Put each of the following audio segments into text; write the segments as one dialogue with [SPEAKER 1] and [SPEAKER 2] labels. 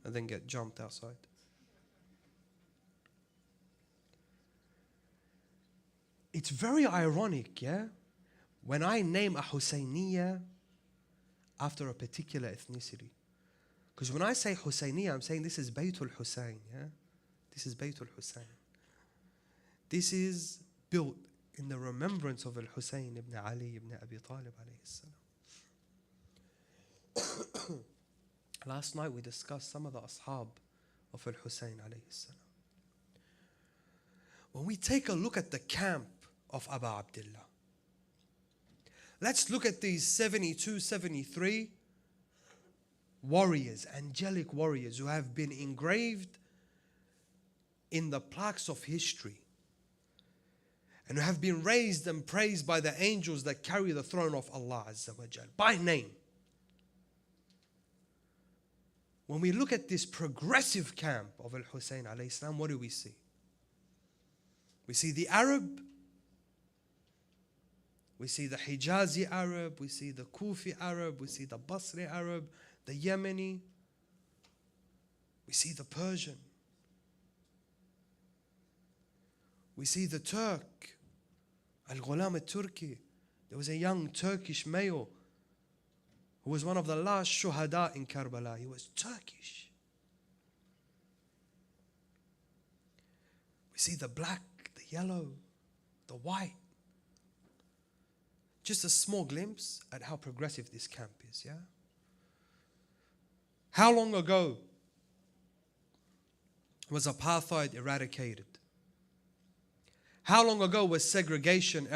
[SPEAKER 1] and then get jumped outside. It's very ironic, yeah? When I name a Husayniyya after a particular ethnicity. Because when I say Husayniyya, I'm saying this is Baytul Husayn, yeah? This is Baytul Husayn. This is built in the remembrance of Al-Husayn ibn Ali ibn Abi Talib alayhi salam. Last night we discussed some of the ashab of Al-Husayn alayhi salam. When we take a look at the camp of Abu Abdullah, let's look at these 72, 73 warriors, angelic warriors who have been engraved in the plaques of history and who have been raised and praised by the angels that carry the throne of Allah Azza wa Jal by name. When we look at this progressive camp of Al-Husayn alayhi salam, what do we see? We see the Arab, we see the Hijazi Arab, we see the Kufi Arab, we see the Basri Arab, the Yemeni, we see the Persian, we see the Turk, Al-Ghulam al-Turki. There was a young Turkish male who was one of the last shuhada in Karbala. He was Turkish. We see the black, the yellow, the white. Just a small glimpse at how progressive this camp is, yeah? How long ago was apartheid eradicated? How long ago was segregation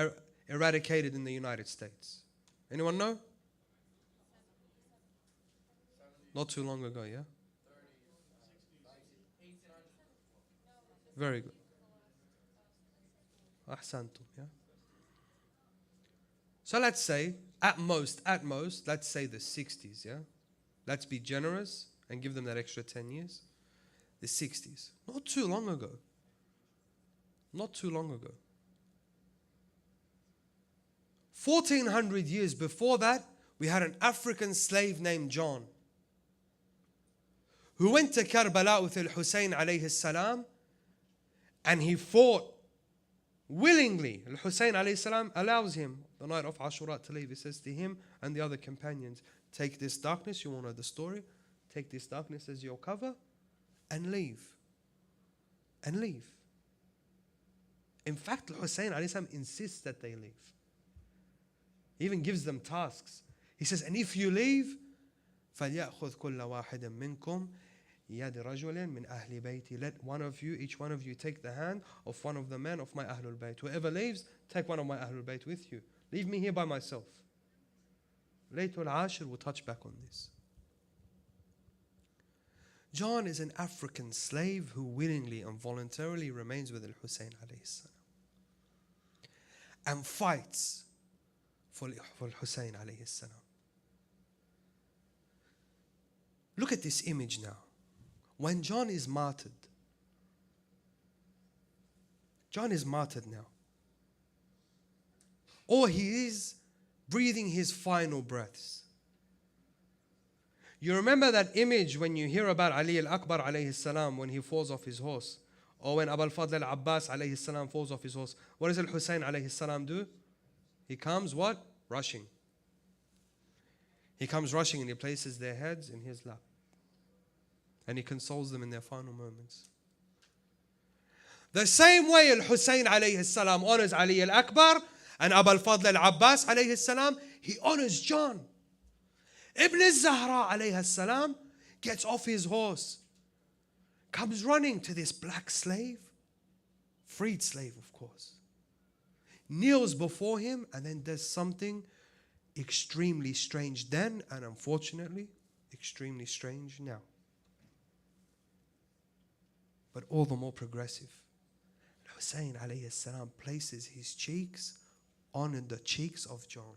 [SPEAKER 1] eradicated in the United States? Anyone know? Not too long ago, yeah? Very good. Ahsantum, yeah? So let's say, at most, let's say the 60s, yeah? Let's be generous and give them that extra 10 years. The 60s. Not too long ago. Not too long ago. 1400 years before that, we had an African slave named John, who went to Karbala with Al-Husayn alayhi salam, and he fought willingly. Al-Husayn alayhi salam allows him the night of Ashura to leave. He says to him and the other companions, take this darkness, you all know the story, take this darkness as your cover and leave. And leave. In fact, Al-Husayn alayhi salam insists that they leave. He even gives them tasks. He says, and if you leave, فَلْيَأْخُذْ كُلَّ وَاحِدٍ مِّنْكُمْ يَدِ رَجُلٍ مِّنْ أَهْلِ بَيْتِ. Let one of you, each one of you, take the hand of one of the men of my Ahlul Bayt. Whoever leaves, take one of my Ahlul Bayt with you. Leave me here by myself. Laytul Ashir will touch back on this. John is an African slave who willingly and voluntarily remains with Al-Husayn alayhi salam and fights for Al-Husayn alayhi salam. Look at this image now. When John is martyred, John is martyred now. Or he is breathing his final breaths. You remember that image when you hear about Ali al-Akbar alayhi salam when he falls off his horse, or when Abu al-Fadl al-Abbas alayhi salam falls off his horse. What does Al-Husayn alayhi salam do? He comes what? Rushing. He comes rushing and he places their heads in his lap. And he consoles them in their final moments. The same way Al-Husayn alayhi salam honors Ali al-Akbar and Abu al-Fadl al-Abbas alayhi salam, he honors John. Ibn al-Zahra alayhi salam gets off his horse, comes running to this black slave, freed slave of course, kneels before him and then does something extremely strange then and unfortunately extremely strange now. But all the more progressive. Hussein alayhi salam places his cheeks on the cheeks of John.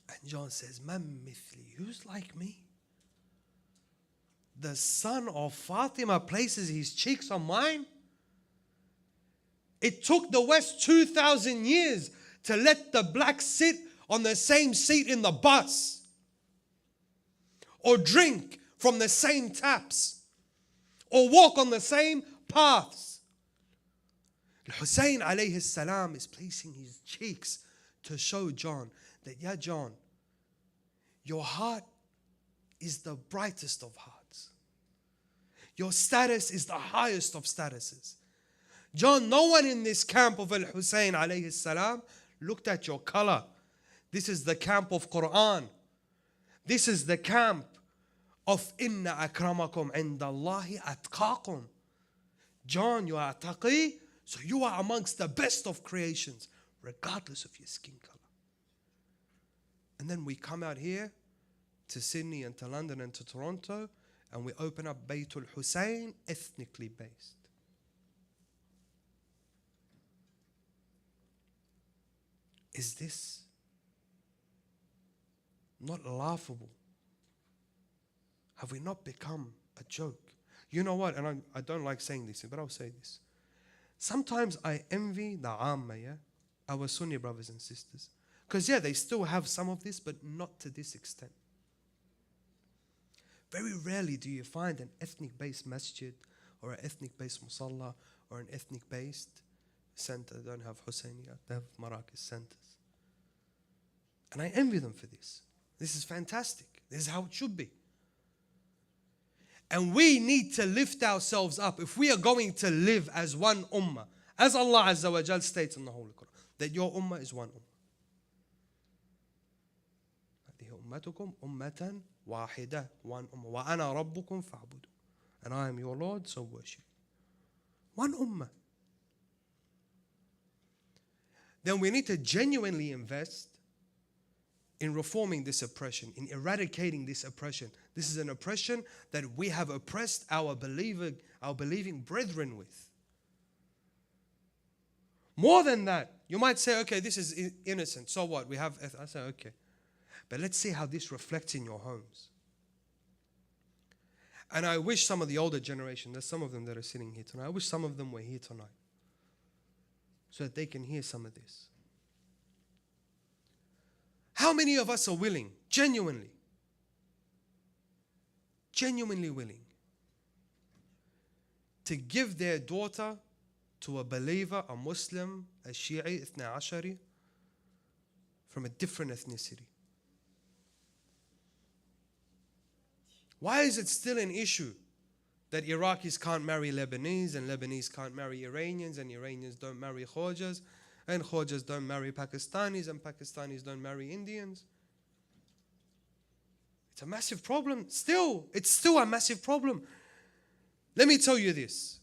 [SPEAKER 1] And John says, Man mithli, who's like me? The son of Fatima places his cheeks on mine? It took the West 2,000 years to let the black sit on the same seat in the bus. or drink from the same taps, or walk on the same paths. Al-Hussein alayhi salam is placing his cheeks to show John that, yeah, John, your heart is the brightest of hearts. Your status is the highest of statuses. John, no one in this camp of Al-Hussein alayhi salam looked at your color. This is the camp of Quran. This is the camp of Inna akramakum indallahi atqakum. John, you are taqi, so you are amongst the best of creations, regardless of your skin color. And then we come out here to Sydney and to London and to Toronto, and we open up Baytul Hussein, ethnically based. Is this not laughable? Have we not become a joke? You know what? And I don't like saying this, but I'll say this. Sometimes I envy the Amma, yeah? Our Sunni brothers and sisters. Because, yeah, they still have some of this, but not to this extent. Very rarely do you find an ethnic-based masjid or an ethnic-based musalla or an ethnic-based center. They don't have Husseiniya, they have Marrakech centers. And I envy them for this. This is fantastic. This is how it should be. And we need to lift ourselves up if we are going to live as one ummah. As Allah Azza wa Jal states in the Holy Quran, that your ummah is one ummah. أمتكم أمة واحدة, one ummah. وأنا ربكم فاعبدوا. And I am your Lord, so worship. One ummah. Then we need to genuinely invest in reforming this oppression, in eradicating this oppression. This is an oppression that we have oppressed our believing brethren with. More than that, you might say, okay, this is innocent. So what? I say, okay. But let's see how this reflects in your homes. And I wish some of the older generation, there's some of them that are sitting here tonight, I wish some of them were here tonight so that they can hear some of this. How many of us are willing, genuinely willing, to give their daughter to a believer, a Muslim, a Shi'i, Ithna Ashari, from a different ethnicity? Why is it still an issue that Iraqis can't marry Lebanese and Lebanese can't marry Iranians and Iranians don't marry Khojas and Khojas don't marry Pakistanis and Pakistanis don't marry Indians? It's a massive problem. It's still a massive problem. Let me tell you this,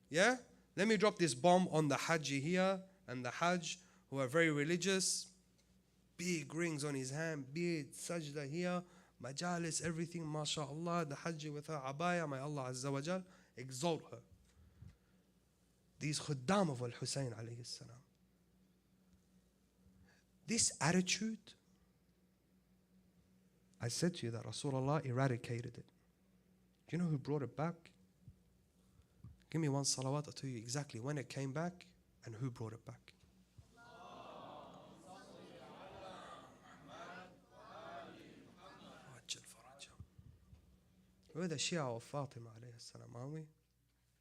[SPEAKER 1] yeah? Let me drop this bomb on the Hajji here and the Hajj who are very religious. Big rings on his hand, beard, sajda here, majalis, everything, mashallah, the Hajji with her abaya, may Allah Azza wa Jal exalt her. These khuddam of Al-Hussein alayhi salam. This attitude, I said to you that Rasulullah eradicated it. Do you know who brought it back? Give me one salawat, I'll tell you exactly when it came back and who brought it back. We're the Shia of Fatima alayhi salam, aren't we?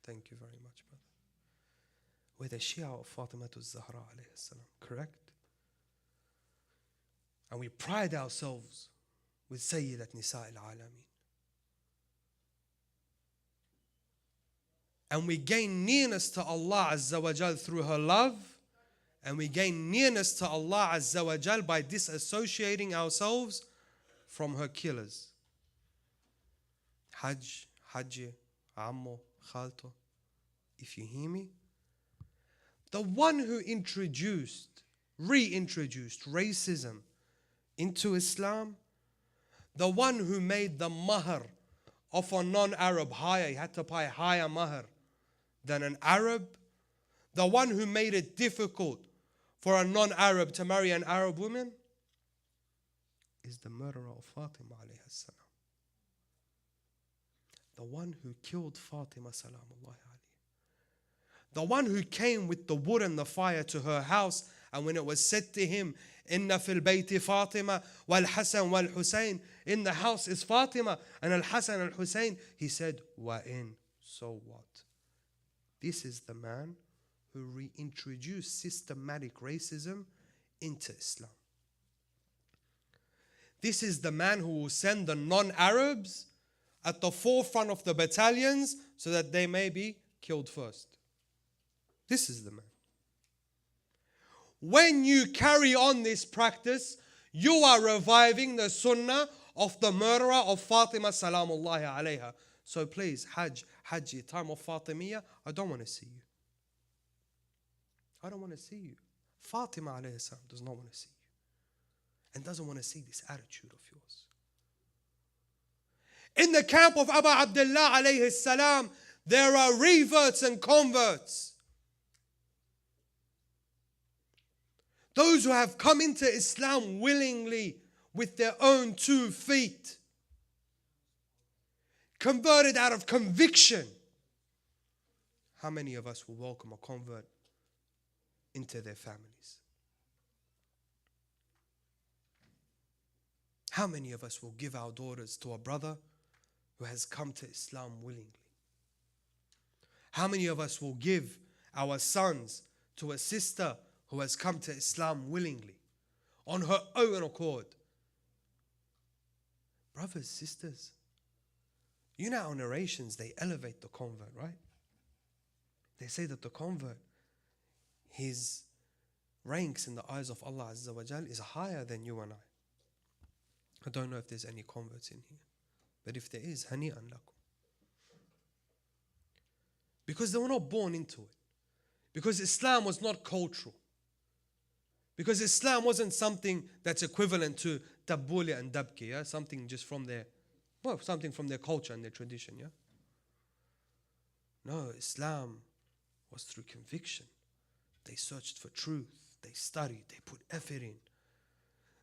[SPEAKER 1] Thank you very much, brother. We're the Shia of Fatima to Zahra alayhi salam, correct? And we pride ourselves with Sayyidat Nisa al-Alameen. And we gain nearness to Allah Azza wa Jal through her love. And we gain nearness to Allah Azza wa Jal by disassociating ourselves from her killers. Hajj, Hajji, Ammo, Khalto. If you hear me, the one who reintroduced racism into Islam, the one who made the mahr of a non-Arab higher, he had to pay higher mahr than an Arab, the one who made it difficult for a non-Arab to marry an Arab woman, is the murderer of Fatima alayhi salam. The one who killed Fatima salamullahi alayhi. The one who came with the wood and the fire to her house And when it was said to him, Inna fil bayti Fatima wal Hasan wal Hussein, in the house is Fatima and Al Hasan and Al Hussein, he said, Wa in, so what? This is the man who reintroduced systematic racism into Islam. This is the man who will send the non-Arabs at the forefront of the battalions so that they may be killed first. This is the man. When you carry on this practice, you are reviving the sunnah of the murderer of Fatima salamullahi alayha. So please, Hajji, time of Fatimiyya, I don't want to see you. I don't want to see you. Fatima alayhi salam does not want to see you. And doesn't want to see this attitude of yours. In the camp of Abu Abdullah alayhi salam, there are reverts and converts. Those who have come into Islam willingly with their own 2 feet. Converted out of conviction. How many of us will welcome a convert into their families? How many of us will give our daughters to a brother who has come to Islam willingly? How many of us will give our sons to a sister who has come to Islam willingly, on her own accord? Brothers, sisters, you know our narrations, they elevate the convert, right? They say that the convert, his ranks in the eyes of Allah Azza wa Jal is higher than you and I. I don't know if there's any converts in here, but if there is, hani'an lakum. Because they were not born into it. Because Islam was not cultural. Because Islam wasn't something that's equivalent to tabbuli and dabki, yeah? Something just from their, something from their culture and their tradition, yeah? No, Islam was through conviction. They searched for truth. They studied. They put effort in.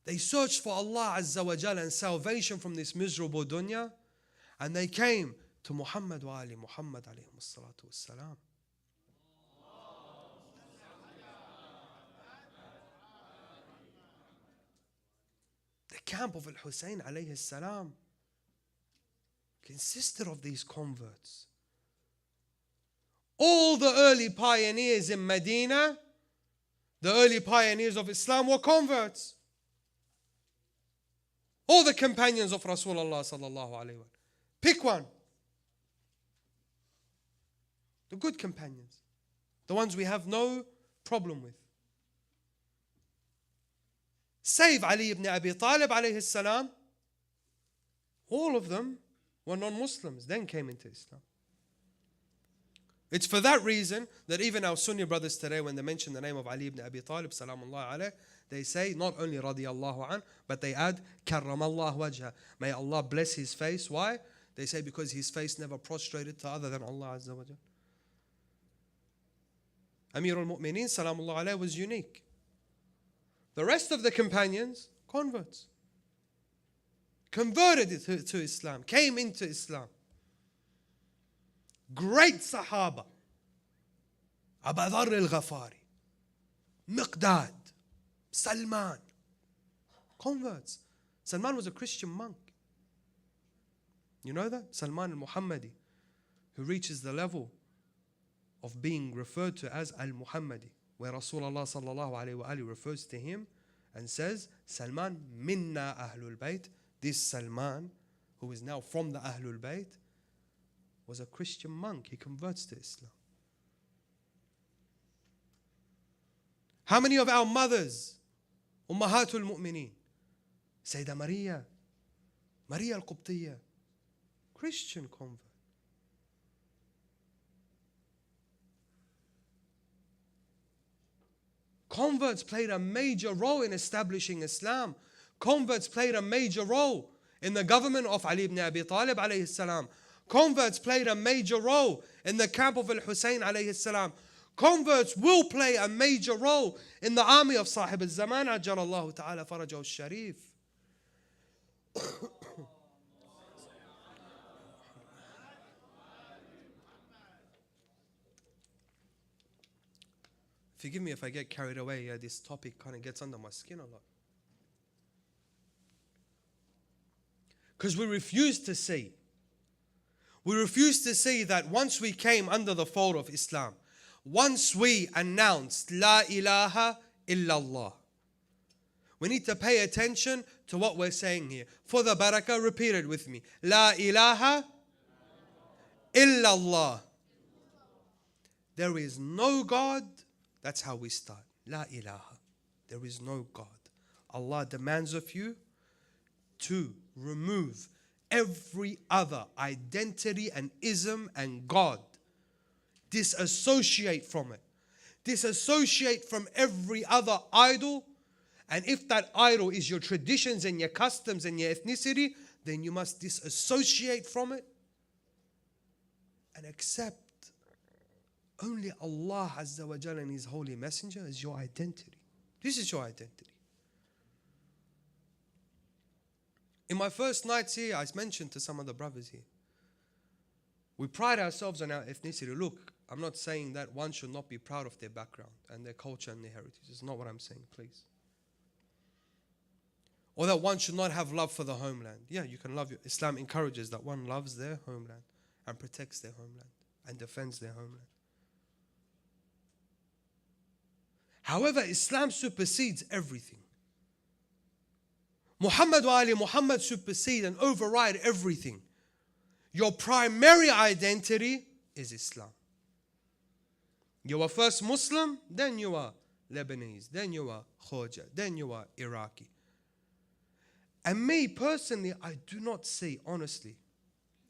[SPEAKER 1] They searched for Allah Azza wa Jal and salvation from this miserable dunya. And they came to Muhammad wa Ali Muhammad alayhi salatu wassalam. The camp of Al-Hussein alayhi salam consisted of these converts. All the early pioneers in Medina, the early pioneers of Islam were converts. All the companions of Rasulullah sallallahu alayhi wa. Pick one. The good companions. The ones we have no problem with. Save Ali ibn Abi Talib alayhi salam. All of them were non-Muslims, then came into Islam. It's for that reason that even our Sunni brothers today, when they mention the name of Ali ibn Abi Talib, salamullah alayh, they say not only radiyallahu an, but they add karramallah wajha. May Allah bless his face. Why? They say because his face never prostrated to other than Allah Azza wa Jal. Amir al-Mu'mineen, salamullah alayh, was unique. The rest of the companions, converts. Converted to Islam, came into Islam. Great Sahaba. Abu Dharr al-Ghafari, Miqdad, Salman. Converts. Salman was a Christian monk. You know that? Salman al-Muhammadi, who reaches the level of being referred to as al-Muhammadi, where Rasulullah sallallahu alayhi wa alihi refers to him and says, Salman minna ahlul bayt. This Salman, who is now from the Ahlul Bayt, was a Christian monk. He converts to Islam. How many of our mothers, Ummahatul Mu'mineen, Sayyidah Maria al-Qubtiyya, Christian convert. Converts played a major role in establishing Islam. Converts played a major role in the government of Ali ibn Abi Talib alayhi salam. Converts played a major role in the camp of Al-Hussein alayhi salam. Converts will play a major role in the army of Sahib al-Zaman, Ajjalallahu ta'ala farajahu al-Sharif. Forgive me if I get carried away. This topic kind of gets under my skin a lot. Because we refuse to see. We refuse to see that once we came under the fold of Islam, once we announced La ilaha illallah, we need to pay attention to what we're saying here. For the barakah, repeat it with me. La ilaha illallah. There is no God. That's how we start. La ilaha. There is no God. Allah demands of you to remove every other identity and ism and God. Disassociate from it. Disassociate from every other idol. And if that idol is your traditions and your customs and your ethnicity, then you must disassociate from it and accept only Allah Azza wa Jalla and His Holy Messenger as your identity. This is your identity. In my first nights here, I mentioned to some of the brothers here, we pride ourselves on our ethnicity. Look, I'm not saying that one should not be proud of their background and their culture and their heritage. It's not what I'm saying, please. Or that one should not have love for the homeland. Yeah, you can love your... Islam encourages that one loves their homeland and protects their homeland and defends their homeland. However, Islam supersedes everything. Muhammad wa Ali Muhammad supersede and override everything. Your primary identity is Islam. You are first Muslim, then you are Lebanese, then you are Khoja, then you are Iraqi. And me personally, I do not see, honestly,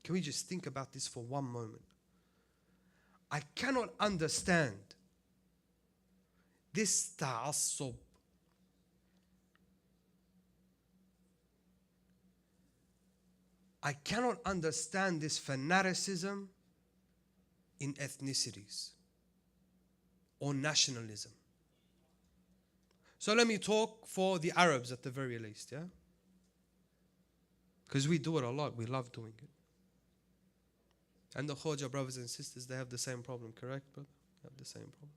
[SPEAKER 1] can we just think about this for one moment? I cannot understand this ta'assub. I cannot understand this fanaticism in ethnicities or nationalism. So let me talk for the Arabs at the very least, yeah? Because we do it a lot, we love doing it. And the Khoja brothers and sisters, they have the same problem, correct, brother? They have the same problem.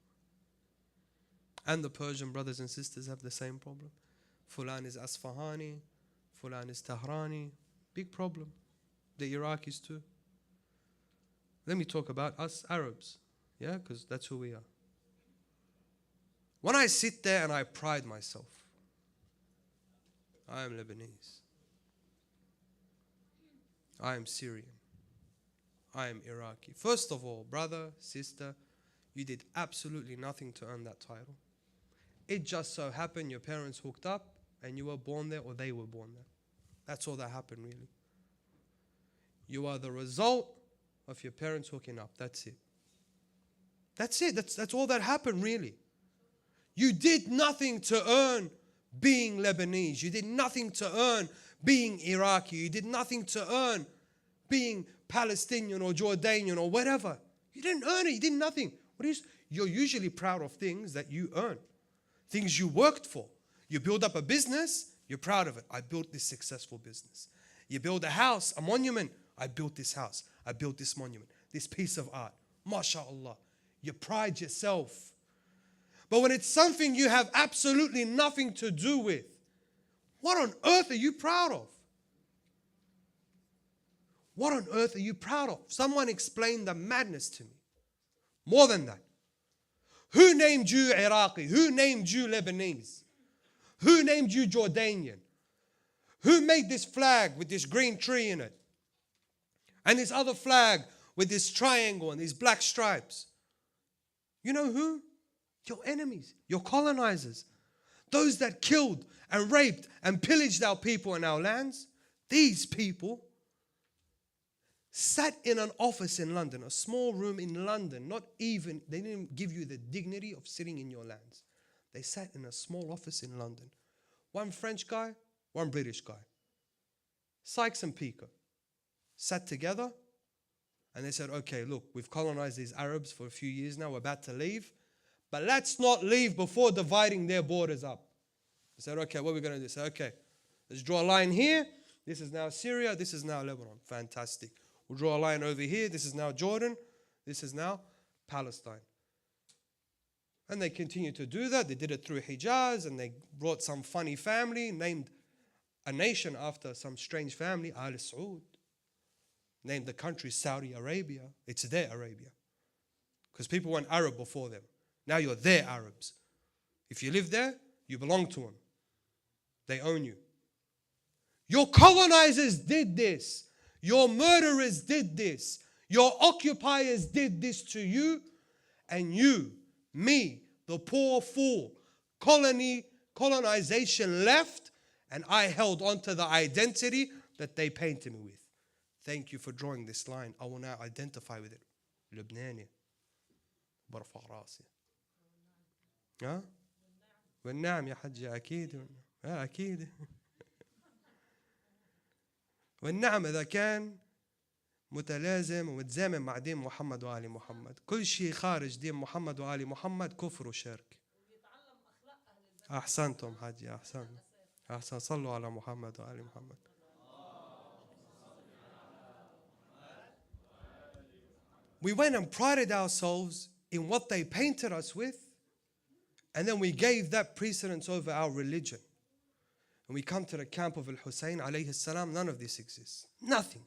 [SPEAKER 1] And the Persian brothers and sisters have the same problem. Fulan is Asfahani, Fulan is Tahrani. Big problem. The Iraqis too. Let me talk about us Arabs, yeah, because that's who we are. When I sit there and I pride myself, I am Lebanese. I am Syrian. I am Iraqi. First of all, brother, sister, you did absolutely nothing to earn that title. It just so happened your parents hooked up and you were born there or they were born there. That's all that happened really. You are the result of your parents hooking up. That's it. That's it. That's all that happened really. You did nothing to earn being Lebanese. You did nothing to earn being Iraqi. You did nothing to earn being Palestinian or Jordanian or whatever. You didn't earn it. You did nothing. You're usually proud of things that you earn. Things you worked for. You build up a business, you're proud of it. I built this successful business. You build a house, a monument. I built this house. I built this monument. This piece of art. MashaAllah. You pride yourself. But when it's something you have absolutely nothing to do with, what on earth are you proud of? What on earth are you proud of? Someone explain the madness to me. More than that. Who named you Iraqi? Who named you Lebanese? Who named you Jordanian? Who made this flag with this green tree in it? And this other flag with this triangle and these black stripes? You know who? Your enemies, your colonizers. Those that killed and raped and pillaged our people and our lands. These people sat in an office in London, a small room in London, they didn't give you the dignity of sitting in your lands. They sat in a small office in London. One French guy, one British guy. Sykes and Picot sat together and they said, okay, look, we've colonized these Arabs for a few years now, we're about to leave, but let's not leave before dividing their borders up. They said, okay, what are we going to do? They said, okay, let's draw a line here. This is now Syria, this is now Lebanon. Fantastic. We'll draw a line over here. This is now Jordan. This is now Palestine. And they continue to do that. They did it through Hijaz, and they brought some funny family, named a nation after some strange family, Al Saud. Named the country Saudi Arabia. It's their Arabia. Because people weren't Arab before them. Now you're their Arabs. If you live there, you belong to them. They own you. Your colonizers did this. Your murderers did this. Your occupiers did this to you. And you, me, the poor fool, colonization left, and I held on to the identity that they painted me with. Thank you for drawing this line. I will now identify with it. لبناني برفع راسي. ها؟ والنعم يا حجي أكيد. أكيد. والنعم إذا كان متلازم ومتزامن مع دين محمد وآل محمد. كل شيء خارج دين محمد وآل محمد كفر وشرك. أحسنتم حجي أحسن. أحسن صلوا على محمد وآل محمد. We went and prided ourselves in what they painted us with, and then we gave that precedence over our religion. And we come to the camp of Al-Hussein alayhi salam, none of this exists. Nothing.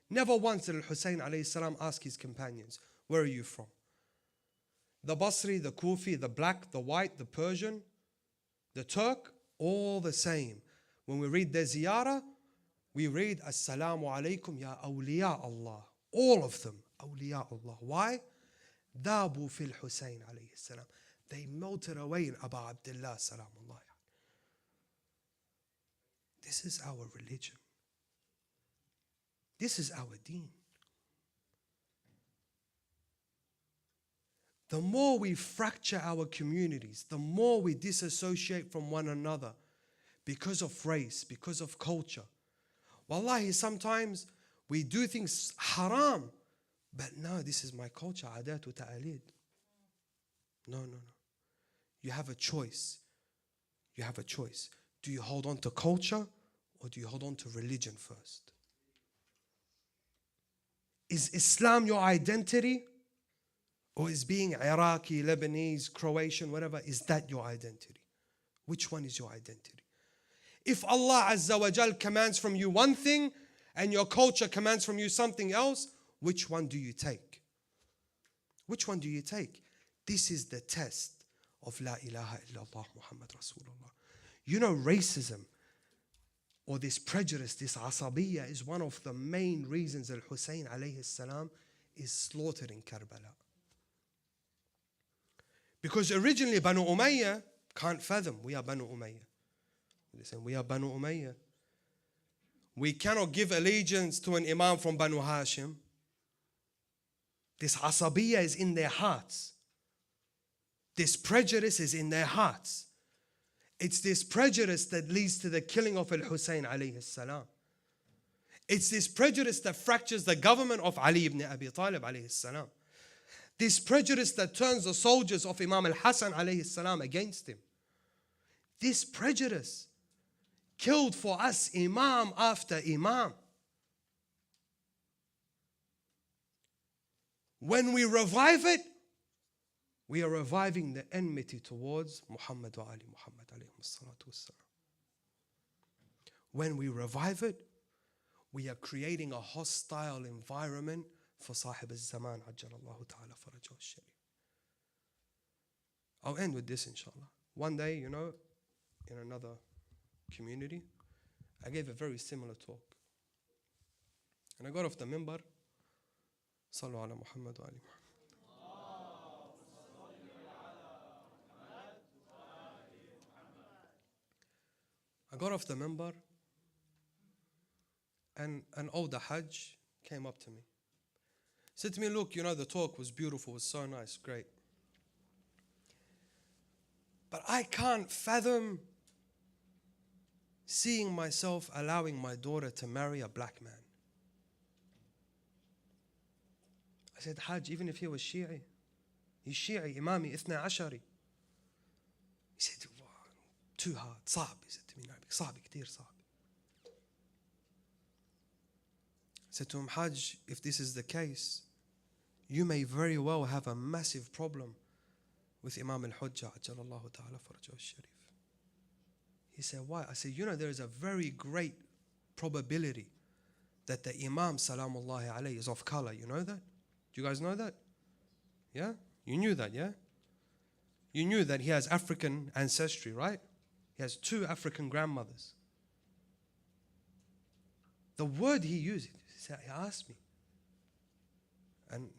[SPEAKER 1] Never once did Al-Hussein alayhi salam ask his companions, where are you from? The Basri, the Kufi, the black, the white, the Persian, the Turk, all the same. When we read their ziyarah, we read, Assalamu alaikum ya awliya Allah. All of them, awliya Allah. Why? Dabu fil Hussein alayhi salam. They melted away in Abu Abdullah salamullah. This is our religion. This is our deen. The more we fracture our communities, the more we disassociate from one another because of race, because of culture. Wallahi, sometimes we do things haram, but no, this is my culture, adat wa ta'alid. No. You have a choice. You have a choice. Do you hold on to culture or do you hold on to religion first? Is Islam your identity? Or is being Iraqi, Lebanese, Croatian, whatever, is that your identity? Which one is your identity? If Allah Azza wa Jal commands from you one thing and your culture commands from you something else, which one do you take? Which one do you take? This is the test of La ilaha illallah Muhammad Rasulullah. You know, racism or this prejudice, this asabiyya, is one of the main reasons Al-Hussein alayhi salam is slaughtered in Karbala. Because originally Banu Umayyah can't fathom, we are Banu Umayyah. Listen, we are Banu Umayyah. We cannot give allegiance to an imam from Banu Hashim. This asabiyya is in their hearts. This prejudice is in their hearts. It's this prejudice that leads to the killing of Al-Hussein alayhi salam. It's this prejudice that fractures the government of Ali ibn Abi Talib alayhi salam. This prejudice that turns the soldiers of Imam al-Hassan alayhi salam against him. This prejudice killed for us imam after imam. When we revive it, we are reviving the enmity towards Muhammad wa Ali Muhammad alayhi salatu wassalam. When we revive it, we are creating a hostile environment for Sahib al-Zaman ajjalallahu ta'ala farajahu al-sharif. I'll end with this inshallah. One day, in another community, I gave a very similar talk. And I got off the minbar, Sallu ala Muhammad wa ali Muhammad. I got off the minbar and an older Hajj came up to me. Said to me, look, the talk was beautiful, was so nice, great. But I can't fathom seeing myself allowing my daughter to marry a black man. I said, Hajj, even if he was Shi'i, he's Shi'i, Imami, Ithna Ashari. He said, too hard, صعب. He said to me, صعب, كتير صعب. I said to him, Hajj, if this is the case, you may very well have a massive problem with Imam Al-Hujjah Ajjalallahu Ta'ala Farajahu Al-Sharif. He said, why? I said, there is a very great probability that the Imam Salamullahi alayhi is of color. You know that? Do you guys know that? Yeah? You knew that, yeah? You knew that he has African ancestry, right? He has 2 African grandmothers. The word he used, he asked me, and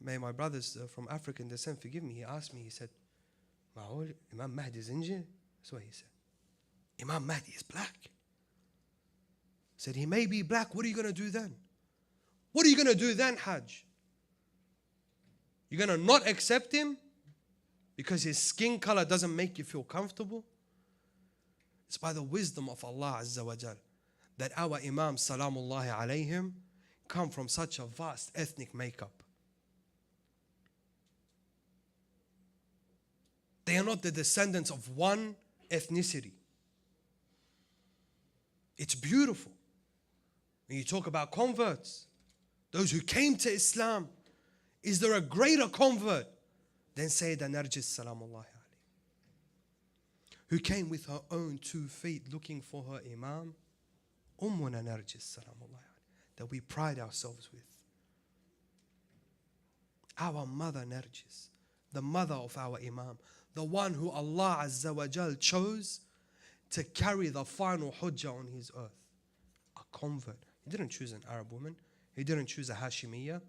[SPEAKER 1] may my brothers from African descent forgive me, he asked me, he said, Imam Mahdi is Indian? That's what he said. Imam Mahdi is black. He said, he may be black, what are you going to do then? What are you going to do then, Hajj? You're going to not accept him because his skin color doesn't make you feel comfortable? It's by the wisdom of Allah Azza wa Jal that our Imam Salamullahi alayhim come from such a vast ethnic makeup. They are not the descendants of one ethnicity. It's beautiful. When you talk about converts, those who came to Islam, is there a greater convert than Sayyidah Narjis Salamullahi alayhi, who came with her own 2 feet looking for her Imam, Ummuna Narjis Salamullahi alayhi, that we pride ourselves with. Our mother Narjis, the mother of our Imam, the one who Allah Azza wa Jal chose to carry the final hujjah on his earth. A convert. He didn't choose an Arab woman. He didn't choose a Hashimiyya.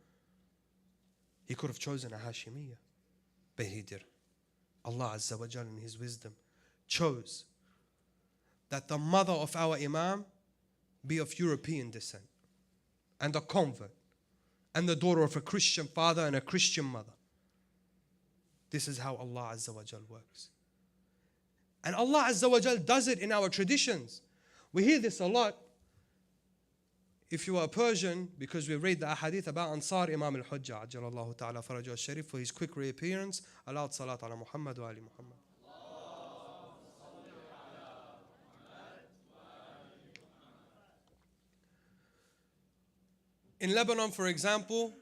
[SPEAKER 1] He could have chosen a Hashimiyya, but he did. Allah Azza wa Jal in his wisdom chose that the mother of our Imam be of European descent and a convert and the daughter of a Christian father and a Christian mother. This is how Allah Azza wa Jal works. And Allah Azza wa Jal does it in our traditions. We hear this a lot. If you are Persian, because we read the ahadith about Ansar Imam Al-Hujjah Ajjalallahu Ta'ala Farajahu Al-Sharif for his quick reappearance, allowed salat ala Muhammad wa ali Muhammad. In Lebanon, for example,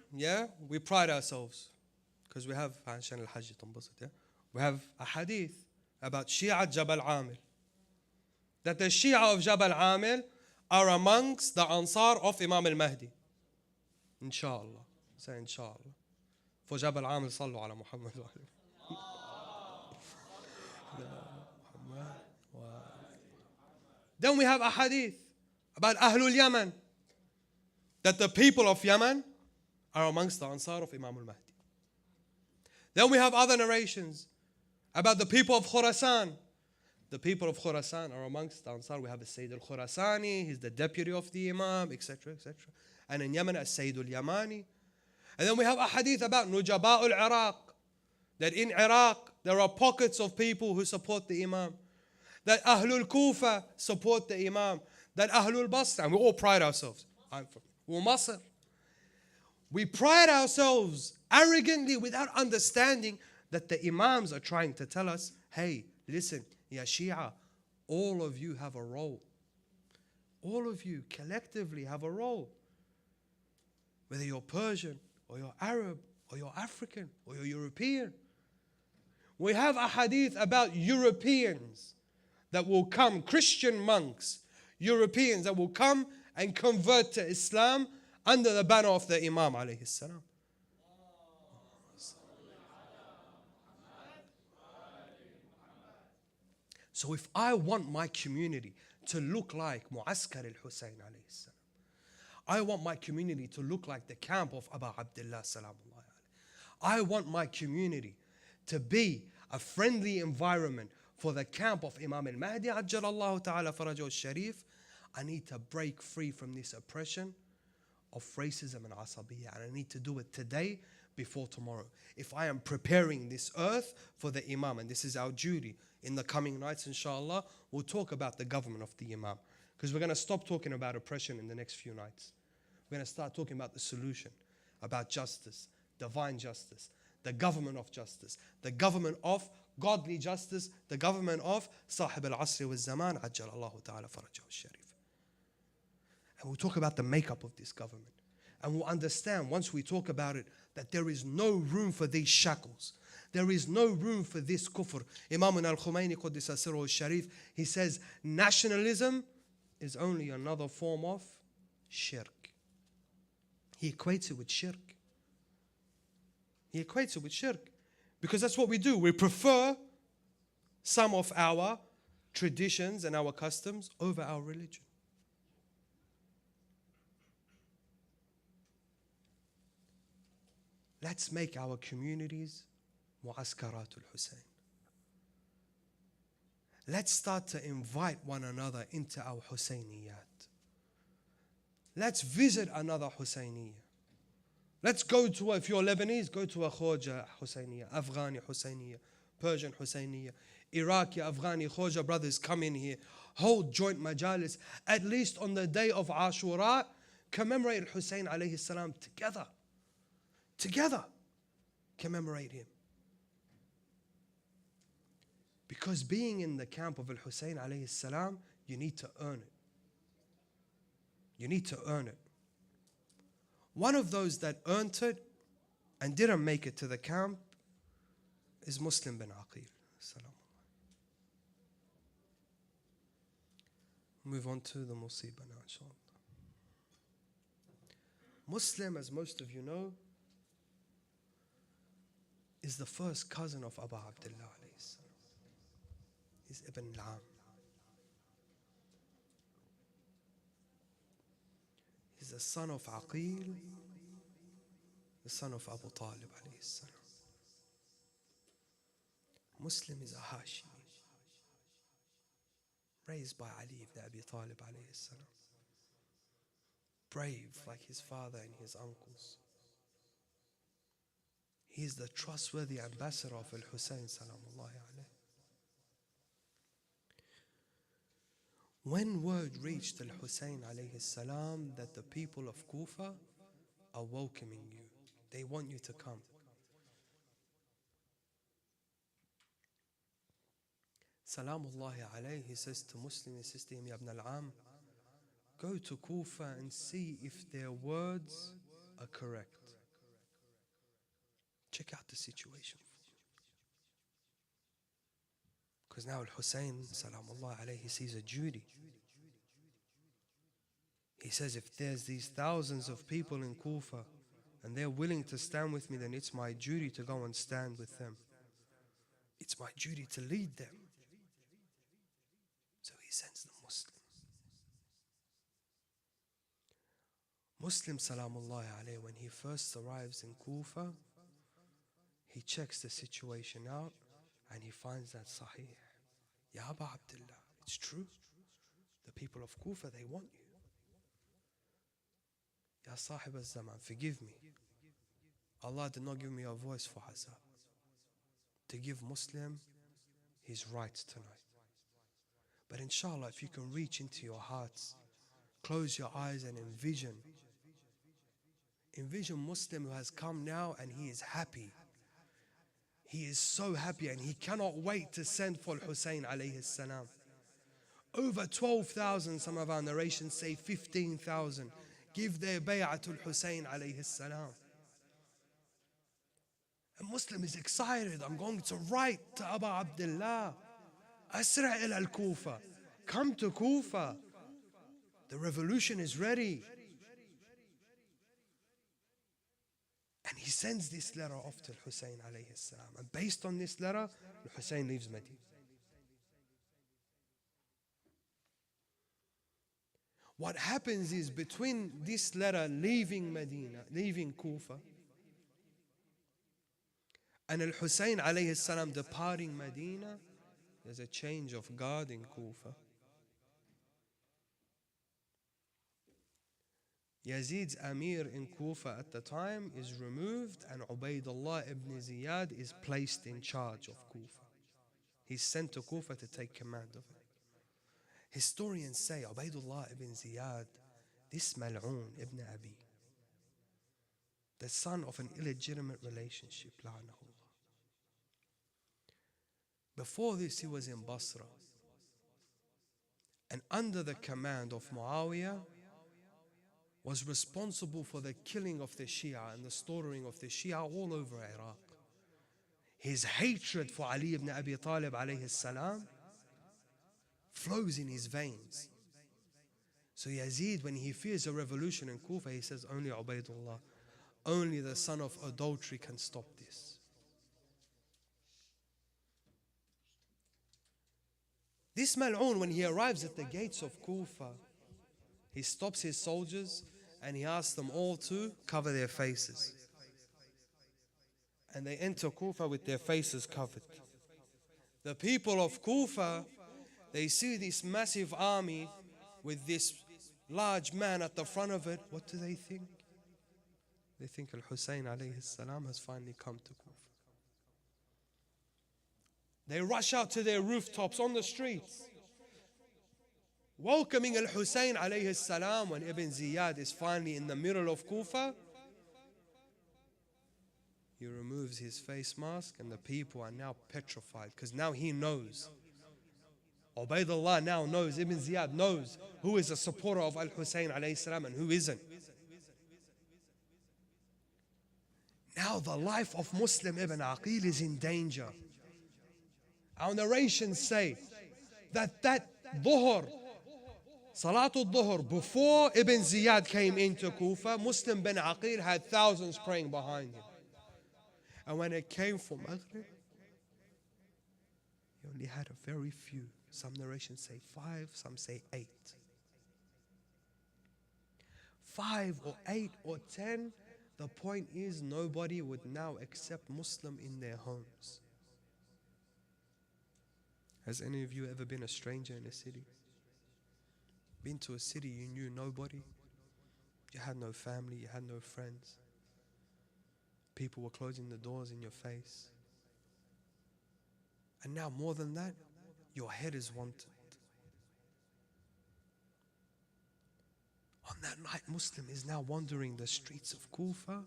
[SPEAKER 1] we pride ourselves because we have we have a hadith about Shia Jabal Amil, that the Shia of Jabal Amil are amongst the Ansar of Imam al-Mahdi. Inshallah. Say inshallah. For Jabal Amil, sallu ala Muhammad wa ali. Then we have a hadith about Ahlul Yaman, that the people of Yemen are amongst the Ansar of Imam al-Mahdi. Then we have other narrations about the people of Khurasan. The people of Khurasan are amongst the Ansar. We have a Sayyid al-Khurasani, he's the deputy of the Imam, etc., etc. And in Yemen, a Sayyid al-Yamani. And then we have a hadith about Nujaba al-Iraq, that in Iraq, there are pockets of people who support the Imam. That Ahlul Kufa support the Imam. That Ahlul Basra, and we all pride ourselves. I'm from Masr. We pride ourselves arrogantly without understanding that the Imams are trying to tell us, hey, listen, Ya Shia, all of you have a role. All of you collectively have a role. Whether you're Persian, or you're Arab, or you're African, or you're European. We have a hadith about Europeans that will come, Christian monks, Europeans that will come and convert to Islam under the banner of the Imam alayhi salam. So if I want my community to look like Mu'askar al-Husayn alayhi salam, I want my community to look like the camp of Abu Abdullah salamullah alayhi. I want my community to be a friendly environment for the camp of Imam al-Mahdi ajjalallahu ta'ala farajahu al-Sharif. I need to break free from this oppression of racism and asabiyya, and I need to do it today before tomorrow. If I am preparing this earth for the Imam, and this is our duty in the coming nights, inshallah, we'll talk about the government of the Imam, because we're going to stop talking about oppression in the next few nights. We're going to start talking about the solution, about justice, divine justice, the government of justice, the government of godly justice, the government of Sahib al-Asri wal-Zaman ajjalallahu ta'ala farajahu al-Sharif. And we'll talk about the makeup of this government. And we'll understand once we talk about it that there is no room for these shackles. There is no room for this kufr. Imam al-Khumaini Quddisa Sirruhu al-Sharif, he says nationalism is only another form of shirk. He equates it with shirk. He equates it with shirk. Because that's what we do. We prefer some of our traditions and our customs over our religion. Let's make our communities Mu'askaratul Hussein. Let's start to invite one another into our Husainiyat. Let's visit another Husainiyah. Let's go to, if you're Lebanese, go to a Khoja Husainiyah, Afghani Husainiyah, Persian Husainiyah, Iraqi, Afghani, Khoja brothers come in here, hold joint majalis, at least on the day of Ashura, commemorate Hussein alayhi salam together. Together, commemorate him. Because being in the camp of Al-Hussein alayhi salam, you need to earn it. You need to earn it. One of those that earned it and didn't make it to the camp is Muslim bin Aqil. Move on to the Musibah now, inshallah. Muslim, as most of you know, is the first cousin of Abu Abdullah alayhi salam. He's Ibn Lam. He's the son of Aqil, the son of Abu Talib alayhi salam. Muslim is a Hashimi, raised by Ali ibn Abi Talib alayhi salam. Brave like his father and his uncles. He is the trustworthy ambassador of Al-Hussein salamullahi alayhi. When word reached Al-Hussein alayhi salam that the people of Kufa are welcoming you, they want you to come. Salamullahi alayhi, he says to Muslim, he says to him, Ya ibn al-Am, go to Kufa and see if their words are correct. Check out the situation. Because now Al-Hussein, salamullahi alayhi, he sees a duty. He says, if there's these thousands of people in Kufa and they're willing to stand with me, then it's my duty to go and stand with them. It's my duty to lead them. So he sends the Muslim. Muslim, salamullahi alayhi, when he first arrives in Kufa, he checks the situation out and he finds that Sahih. Ya Aba Abdullah, it's true. The people of Kufa, they want you. Ya Sahib al-Zaman, forgive me. Allah did not give me a voice for Hazab. To give Muslim his rights tonight. But inshallah, if you can reach into your hearts, close your eyes and envision. Envision Muslim who has come now and he is happy. He is so happy and he cannot wait to send for Hussein alayhi salam. Over 12,000, some of our narrations say 15,000, give their bay'atul Hussein alayhi salam. A Muslim is excited. I'm going to write to Abu Abdullah. Asra' ila al-Kufa. Come to Kufa. The revolution is ready. And he sends this letter off to Hussein alayhi salam. And based on this letter, Hussein leaves Medina. What happens is between this letter leaving Medina, leaving Kufa, and Al-Hussein alayhi salam departing Medina, there's a change of guard in Kufa. Yazid's Amir in Kufa at the time is removed and Ubaydullah ibn Ziyad is placed in charge of Kufa. He's sent to Kufa to take command of it. Historians say Ubaydullah ibn Ziyad, this Mal'un ibn Abi, the son of an illegitimate relationship, la'anahullah. Before this he was in Basra. And under the command of Muawiyah was responsible for the killing of the Shia and the slaughtering of the Shia all over Iraq. His hatred for Ali ibn Abi Talib alayhi salam flows in his veins. So Yazid, when he fears a revolution in Kufa, he says, only Ubaidullah, only the son of adultery can stop this. This Mal'un, when he arrives at the gates of Kufa, he stops his soldiers and he asks them all to cover their faces. And they enter Kufa with their faces covered. The people of Kufa, they see this massive army with this large man at the front of it. What do they think? They think Al-Husayn alayhi salam has finally come to Kufa. They rush out to their rooftops on the streets, welcoming Al-Husayn alayhi salam. When Ibn Ziyad is finally in the middle of Kufa, he removes his face mask and the people are now petrified, because now he knows. Ubaidullah now knows, Ibn Ziyad knows who is a supporter of Al-Husayn alayhi salam and who isn't. Now the life of Muslim ibn Aqil is in danger. Our narrations say that Dhuhr, Salatul Dhuhr, before Ibn Ziyad came into Kufa, Muslim bin Aqil had thousands praying behind him. And when it came for Maghrib, he only had a very few. Some narrations say 5, some say 8. 5 or 8 or 10, the point is nobody would now accept Muslim in their homes. Has any of you ever been a stranger in a city? Been to a city you knew nobody? You had no family, you had no friends. People were closing the doors in your face. And now more than that, your head is wanted. On that night, Muslim is now wandering the streets of Kufa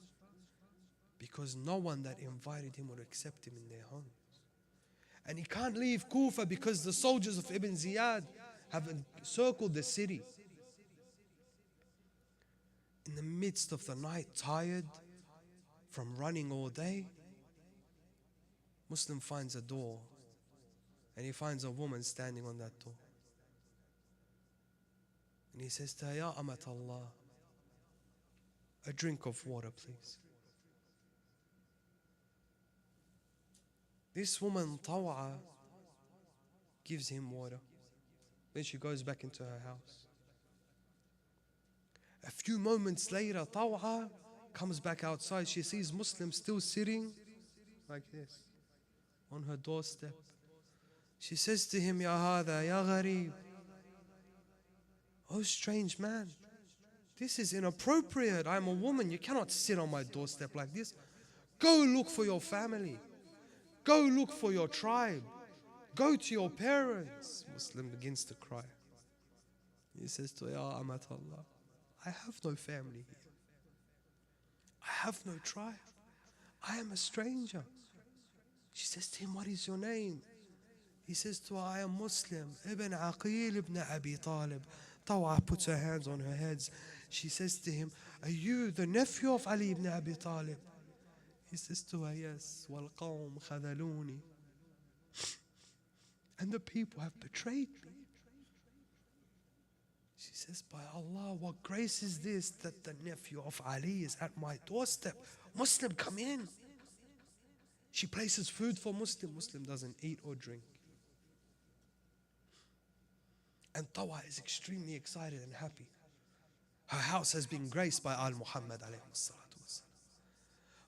[SPEAKER 1] because no one that invited him would accept him in their homes. And he can't leave Kufa because the soldiers of Ibn Ziyad have encircled the city. In the midst of the night, tired from running all day, Muslim finds a door and he finds a woman standing on that door. And he says to her, Ya Amat Allah, a drink of water, please. This woman, Taw'a, gives him water. Then she goes back into her house. A few moments later, Taw'a comes back outside. She sees Muslim still sitting like this on her doorstep. She says to him, Ya Hada, Ya Gharib, oh strange man, this is inappropriate. I'm a woman. You cannot sit on my doorstep like this. Go look for your family. Go look for your tribe. Go to your parents. Muslim begins to cry. He says to her, Ya Amat Allah, I have no family here. I have no tribe. I am a stranger. She says to him, what is your name? He says to her, I am Muslim, Ibn Aqil ibn Abi Talib. Taw'a puts her hands on her heads. She says to him, are you the nephew of Ali ibn Abi Talib? He says to her, yes. وَالْقَوْمْ خَذَلُونِي. And the people have betrayed me. She says, by Allah, what grace is this that the nephew of Ali is at my doorstep? Muslim, come in. She places food for Muslim. Muslim doesn't eat or drink. And Taw'a is extremely excited and happy. Her house has been graced by Al-Muhammad alayhi salatu wasalam.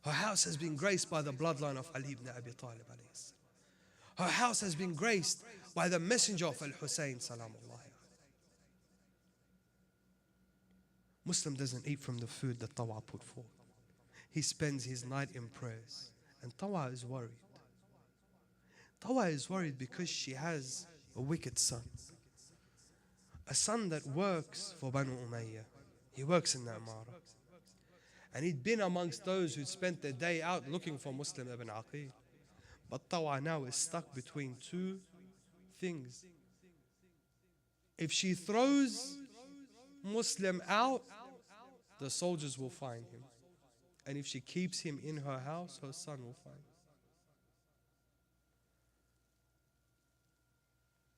[SPEAKER 1] Her house has been graced by the bloodline of Ali ibn Abi Talib alayhi salam. Her house has been graced by the messenger of Al-Husayn salamullah. Muslim doesn't eat from the food that Taw'a put forward. He spends his night in prayers. And Taw'a is worried. Taw'a is worried because she has a wicked son. A son that works for Banu Umayyah. He works in the Amara. And he'd been amongst those who spent their day out looking for Muslim ibn Aqil. But Taw'a now is stuck between two things. If she throws Muslim out, the soldiers will find him. And if she keeps him in her house, her son will find him.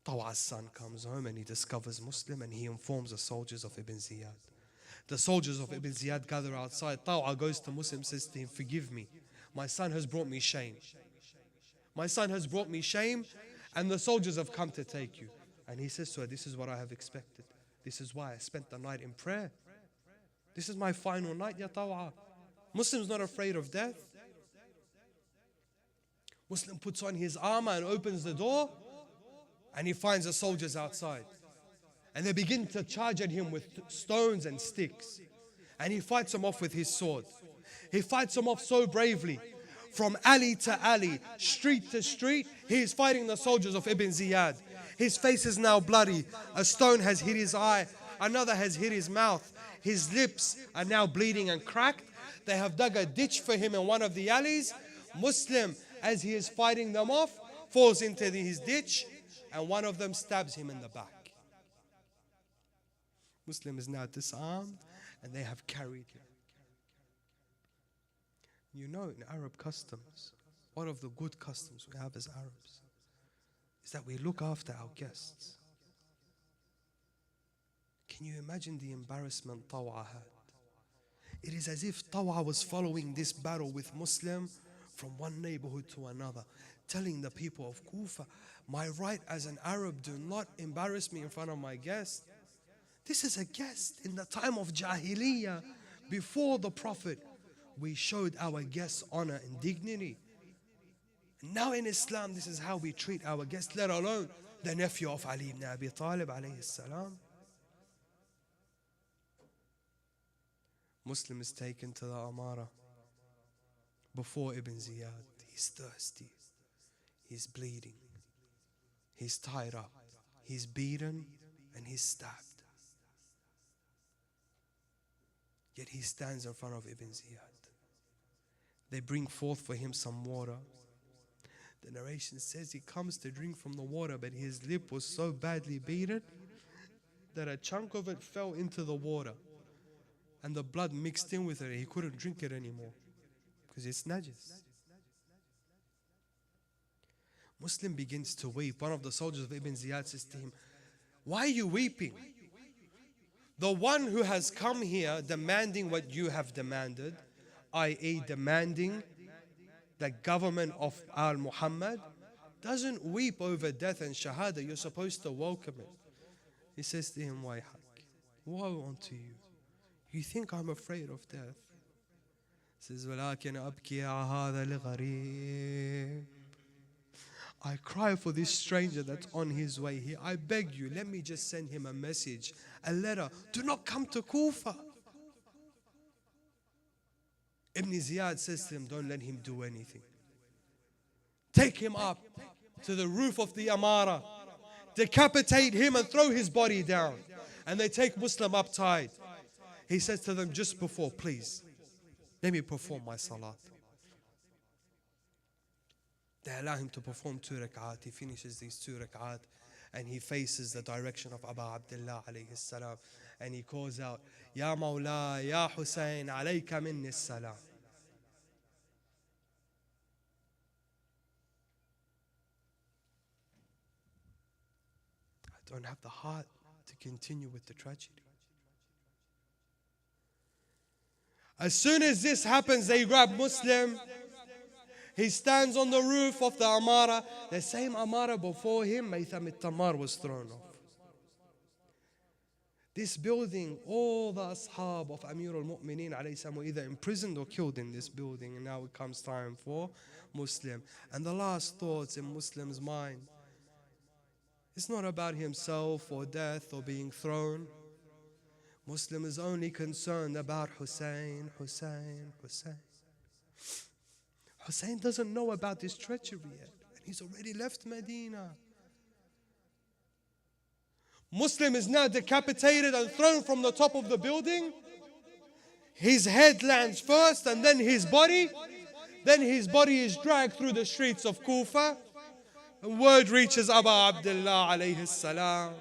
[SPEAKER 1] Taw'a's son comes home and he discovers Muslim, and he informs the soldiers of Ibn Ziyad. The soldiers of Ibn Ziyad gather outside. Tawa goes to Muslim, says to him, forgive me. My son has brought me shame. My son has brought me shame, and the soldiers have come to take you. And he says to her, this is what I have expected. This is why I spent the night in prayer. This is my final night, ya Tawa. Muslim's not afraid of death. Muslim puts on his armor and opens the door, and he finds the soldiers outside. And they begin to charge at him with stones and sticks. And he fights them off with his sword. He fights them off so bravely. From alley to alley, street to street, he is fighting the soldiers of Ibn Ziyad. His face is now bloody. A stone has hit his eye. Another has hit his mouth. His lips are now bleeding and cracked. They have dug a ditch for him in one of the alleys. Muslim, as he is fighting them off, falls into his ditch, and one of them stabs him in the back. Muslim is now disarmed, and they have carried him. You know, in Arab customs, one of the good customs we have as Arabs is that we look after our guests. Can you imagine the embarrassment Tawa had? It is as if Tawa was following this battle with Muslim from one neighborhood to another, telling the people of Kufa, my right as an Arab, do not embarrass me in front of my guest. This is a guest. In the time of Jahiliyyah, before the Prophet, we showed our guests honor and dignity. Now in Islam, this is how we treat our guests, let alone the nephew of Ali ibn Abi Talib alayhi salam. Muslim is taken to the Amara before Ibn Ziyad. He's thirsty. He's bleeding. He's tied up. He's beaten and he's stabbed. Yet he stands in front of Ibn Ziyad. They bring forth for him some water. The narration says he comes to drink from the water, but his lip was so badly beaten that a chunk of it fell into the water. And the blood mixed in with it. He couldn't drink it anymore because it's najis. Muslim begins to weep. One of the soldiers of Ibn Ziyad says to him, why are you weeping? The one who has come here demanding what you have demanded, i.e. demanding the government of Al-Muhammad, doesn't weep over death and shahada. You're supposed to welcome it. He says to him, wayhak, woe unto you. You think I'm afraid of death? He says, وَلَكِنْ أَبْكِي عَهَذَا لِغَرِيبٍ. I cry for this stranger that's on his way here. I beg you, let me just send him a message, a letter. Do not come to Kufa. Ibn Ziyad says to him, don't let him do anything. Take him up to the roof of the Amara, decapitate him and throw his body down. And they take Muslim up tied. He says to them just before, please, let me perform my salat. They allow him to perform 2 rak'at. He finishes these 2 rak'at and he faces the direction of Abu Abdullah alayhi salam. And he calls out, Ya Mawla, Ya Hussein, alayka minni salam. I don't have the heart to continue with the tragedy. As soon as this happens, they grab Muslim. He stands on the roof of the Amara. The same Amara before him, Maytham al-Tamar was thrown off. This building, all the ashab of Amir al-Mu'mineen alayhi salam were either imprisoned or killed in this building. And now it comes time for Muslim. And the last thoughts in Muslim's mind, it's not about himself or death or being thrown. Muslim is only concerned about Hussein, Hussein, Hussein. Hussein doesn't know about this treachery yet, and he's already left Medina. Muslim is now decapitated and thrown from the top of the building. His head lands first and then his body. Then his body is dragged through the streets of Kufa. And word reaches Abu Abdullah alayhi salam.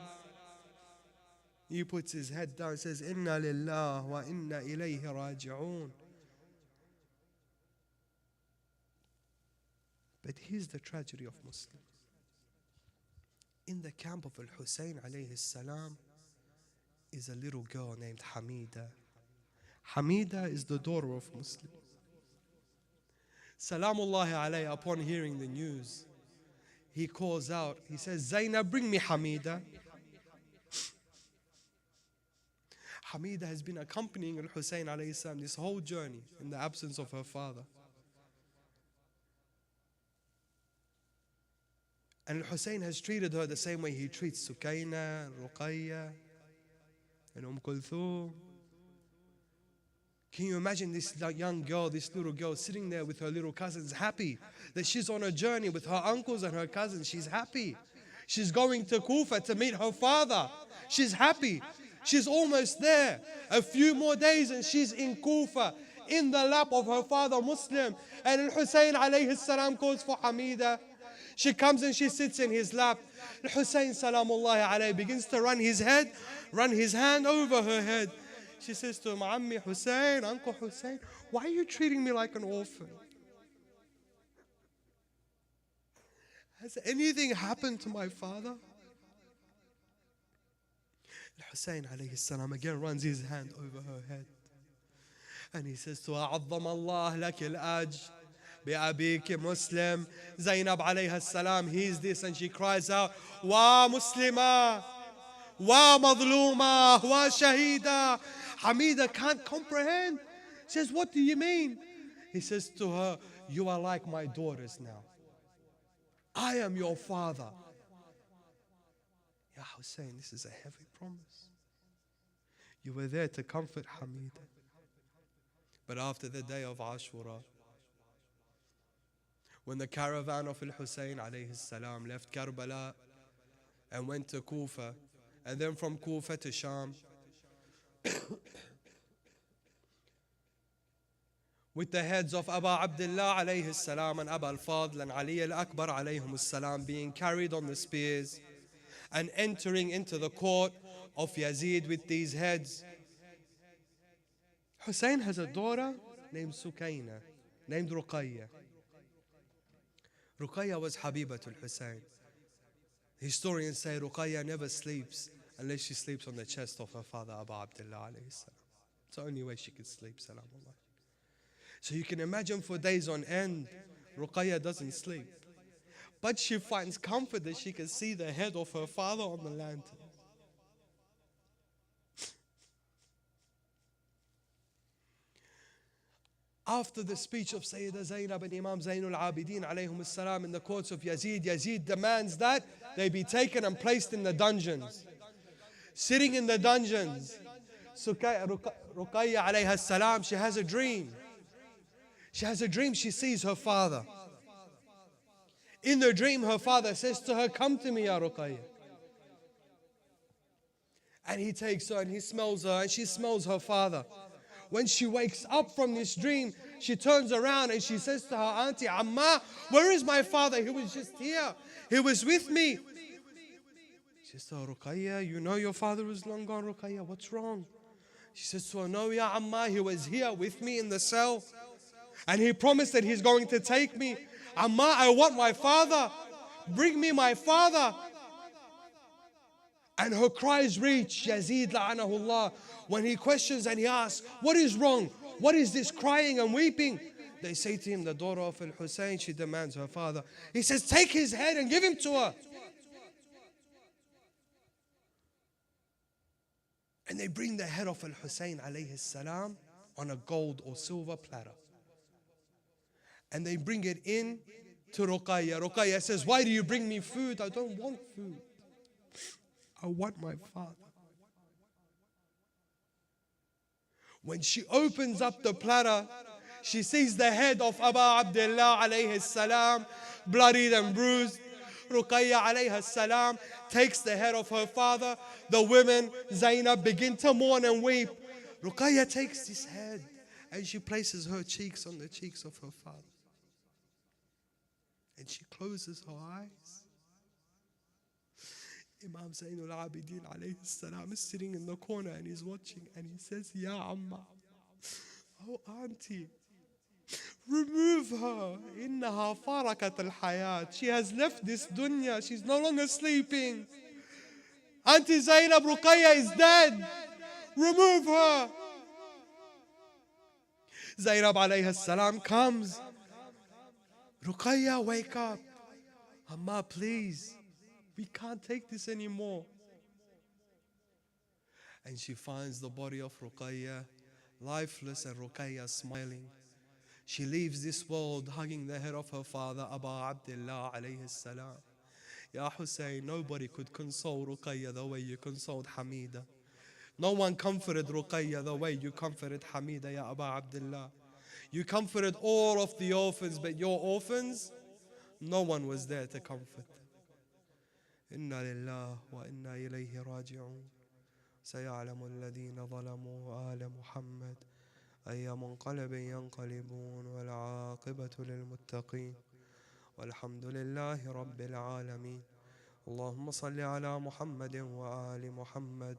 [SPEAKER 1] He puts his head down and says, Inna lillah wa inna ilayhi raji'un. But here's the tragedy of Muslims. In the camp of Al-Hussein alayhi salam is a little girl named Hamida. Hamida is the daughter of Muslims. Salamullahi alayhi, upon hearing the news, he calls out, he says, Zainab, bring me Hamida. Hamida has been accompanying Al-Hussein alayhi salam this whole journey in the absence of her father. And Al-Hussein has treated her the same way he treats Sukaina, Ruqayya, and Kulthum. Can you imagine this young girl, this little girl sitting there with her little cousins, happy that she's on a journey with her uncles and her cousins? She's happy. She's going to Kufa to meet her father. She's happy. She's almost there. A few more days and she's in Kufa, in the lap of her father, Muslim. And Al-Hussein alayhi salam calls for Hamida. She comes and she sits in his lap. Al-Hussein salamullahi alayhi begins to run his hand over her head. She says to him, Ammi Hussein, Uncle Hussein, why are you treating me like an orphan? Has anything happened to my father? Al-Hussein alayhi salam again runs his hand over her head. And he says to her, عظم الله لك الأجر بأبيك مسلم. Zainab alayhi salam hears this and she cries out, Wa Muslima, Wa Madluma, Wa Shahida. Hamida can't comprehend. She says, what do you mean? He says to her, you are like my daughters now. I am your father. Ya Hussein, this is a heavy promise. You were there to comfort Hamida. But after the day of Ashura, when the caravan of Al-Hussein alayhi salam left Karbala and went to Kufa, and then from Kufa to Sham, with the heads of Abu Abdullah alayhi salam and Abu al-Fadl and Ali al-Akbar alayhim salam being carried on the spears and entering into the court of Yazid with these heads. Hussein has a daughter named Sukaina, named Ruqayya. Ruqayya was Habibatul Hussein. Historians say Ruqayya never sleeps unless she sleeps on the chest of her father Abu Abdullah alayhi salam. It's the only way she could sleep, salamullah. So you can imagine for days on end, Ruqayya doesn't sleep. But she finds comfort that she can see the head of her father on the lantern. After the speech of Sayyidah Zainab and Imam Zainul Abidin alayhum salam in the courts of Yazid, Yazid demands that they be taken and placed in the dungeons. Sitting in the dungeons, Ruqayya alayha salam, she has a dream. She has a dream, she sees her father. In the dream, her father says to her, come to me, Ya Ruqayya. And he takes her and he smells her and she smells her father. When she wakes up from this dream, she turns around and she says to her auntie, Amma, where is my father? He was just here. He was with me. She says to her, Ruqayya, you know your father is long gone, Ruqayya. What's wrong? She says to her, no, Ya Amma, he was here with me in the cell. And he promised that he's going to take me. Amma, I want my father. Bring me my father. And her cries reach Yazid la'anahullah. When he questions and he asks, what is wrong? What is this crying and weeping? They say to him, the daughter of Al-Hussein, she demands her father. He says, take his head and give him to her. And they bring the head of Al-Hussein alayhi salam on a gold or silver platter. And they bring it in to Ruqayya. Ruqayya says, why do you bring me food? I don't want food. I want my father. When she opens up the platter, she sees the head of Abu Abdullah alayhi salam, bloodied and bruised. Ruqayya alayhi salam takes the head of her father. The women, Zainab, begin to mourn and weep. Ruqayya takes this head and she places her cheeks on the cheeks of her father. And she closes her eyes. Imam Zainul Abidin alayhi salam is sitting in the corner and he's watching and he says, Ya Amma, oh auntie, remove her. إنها فارقت الحياة. She has left this dunya. She's no longer sleeping. Auntie Zainab Ruqayya is dead. Remove her. Zainab alayhi salam comes. Ruqayya, wake up. Amma, please. We can't take this anymore. And she finds the body of Ruqayya lifeless and Ruqayya smiling. She leaves this world hugging the head of her father, Abu Abdullah alayhi salam. Ya Hussein, nobody could console Ruqayya the way you consoled Hamida. No one comforted Ruqayya the way you comforted Hamida, Ya Abu Abdullah. You comforted all of the orphans, but your orphans, no one was there to comfort them. Inna lillah wa inna ilayhi raji'un. سيعلم الذين ظلموا آل محمد أي منقلب ينقلبون والعاقبة للمتقين والحمد لله رب العالمين. اللهم صل على محمد وآل محمد